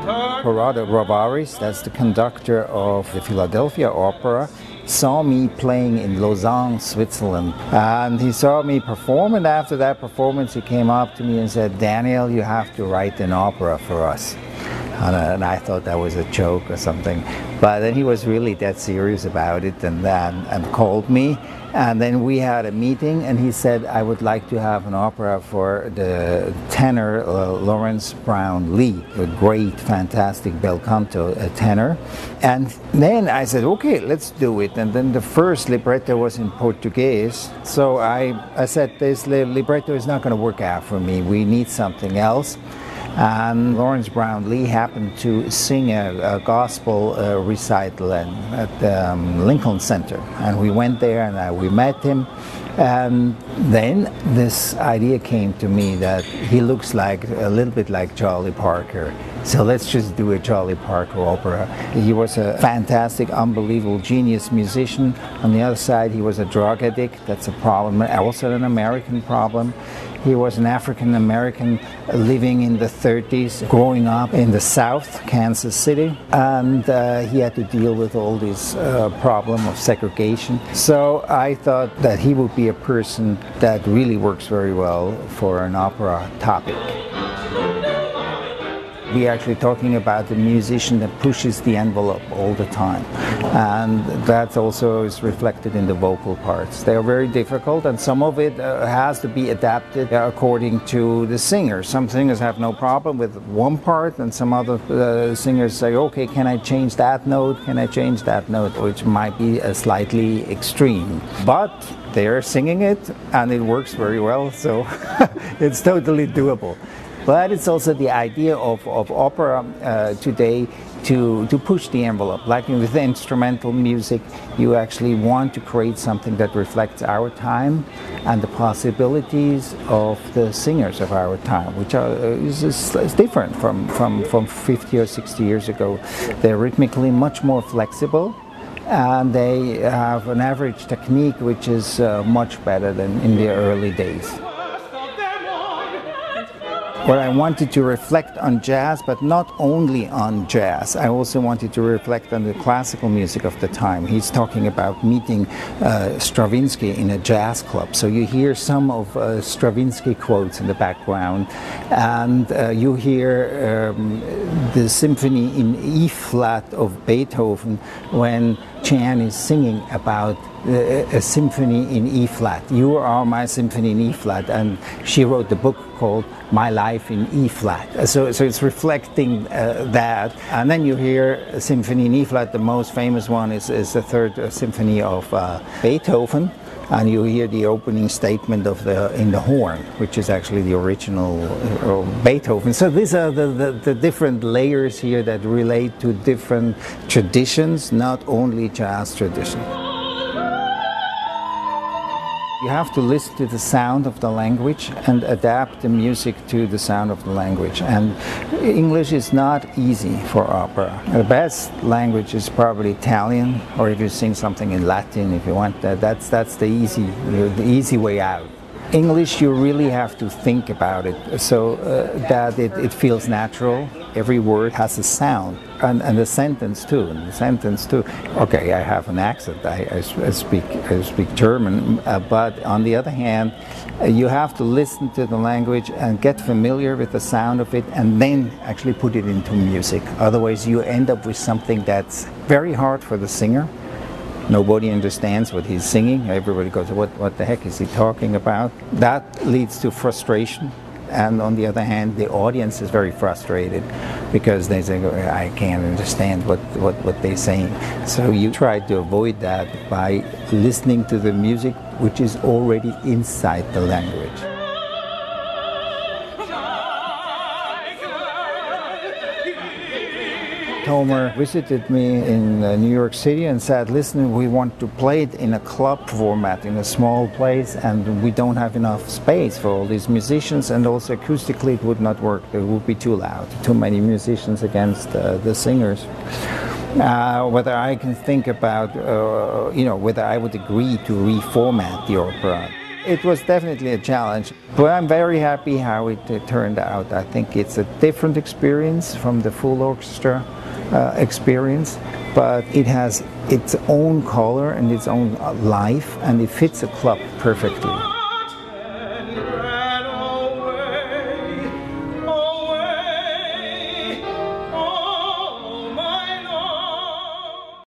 Corrado Rovaris, that's the conductor of the Philadelphia Opera, saw me playing in Lausanne, Switzerland, and he saw me perform, and after that performance he came up to me and said, "Daniel, you have to write an opera for us." And I thought that was a joke or something, but then he was really dead serious about it, and called me, and then we had a meeting, and he said, "I would like to have an opera for the tenor Lawrence Brown Lee, a great, fantastic bel canto tenor." And then I said, "Okay, let's do it." And then the first libretto was in Portuguese, so I said, "This libretto is not going to work out for me. We need something else." And Lawrence Brown Lee happened to sing a gospel recital at the Lincoln Center, and we went there and we met him, and then this idea came to me that he looks like a little bit like Charlie Parker, so let's just do a Charlie Parker opera. He was a fantastic, unbelievable, genius musician. On the other side, he was a drug addict. That's a problem, also an American problem. He was an African American living in the 30s, growing up in the South, Kansas City, and he had to deal with all this problem of segregation. So I thought that he would be a person that really works very well for an opera topic. We're actually talking about a musician that pushes the envelope all the time, and that also is reflected in the vocal parts. They are very difficult, and some of it has to be adapted according to the singer. Some singers have no problem with one part, and some other singers say, "Okay, can I change that note? Can I change that note?" Which might be slightly extreme, but they're singing it, and it works very well, so it's totally doable. But it's also the idea of opera today to push the envelope. Like with instrumental music, you actually want to create something that reflects our time and the possibilities of the singers of our time, which is different from 50 or 60 years ago. They're rhythmically much more flexible, and they have an average technique which is much better than in the early days. Well, I wanted to reflect on jazz, but not only on jazz. I also wanted to reflect on the classical music of the time. He's talking about meeting Stravinsky in a jazz club. So you hear some of Stravinsky quotes in the background, and you hear the symphony in E-flat of Beethoven when Chan is singing about a symphony in E-flat. You are my symphony in E-flat, and she wrote the book called My Life in E-flat. So it's reflecting that. And then you hear a symphony in E-flat. The most famous one is the third symphony of Beethoven, and you hear the opening statement of in the horn, which is actually the original Beethoven. So these are the different layers here that relate to different traditions, not only jazz tradition. You have to listen to the sound of the language and adapt the music to the sound of the language. And English is not easy for opera. The best language is probably Italian, or if you sing something in Latin, if you want that, that's the easy way out. English, you really have to think about it so that it feels natural. Every word has a sound, and the sentence too. Okay, I have an accent. I speak German, but on the other hand, you have to listen to the language and get familiar with the sound of it, and then actually put it into music. Otherwise, you end up with something that's very hard for the singer. Nobody understands what he's singing. Everybody goes, what the heck is he talking about? That leads to frustration. And on the other hand, the audience is very frustrated because they say, I can't understand what they're saying. So you try to avoid that by listening to the music which is already inside the language. Homer visited me in New York City and said, listen, we want to play it in a club format, in a small place, and we don't have enough space for all these musicians, and also acoustically it would not work. It would be too loud, too many musicians against the singers. Whether I can think about, whether I would agree to reformat the opera. it was definitely a challenge, but I'm very happy how it turned out. I think it's a different experience from the full orchestra experience, but it has its own color and its own life, and it fits a club perfectly.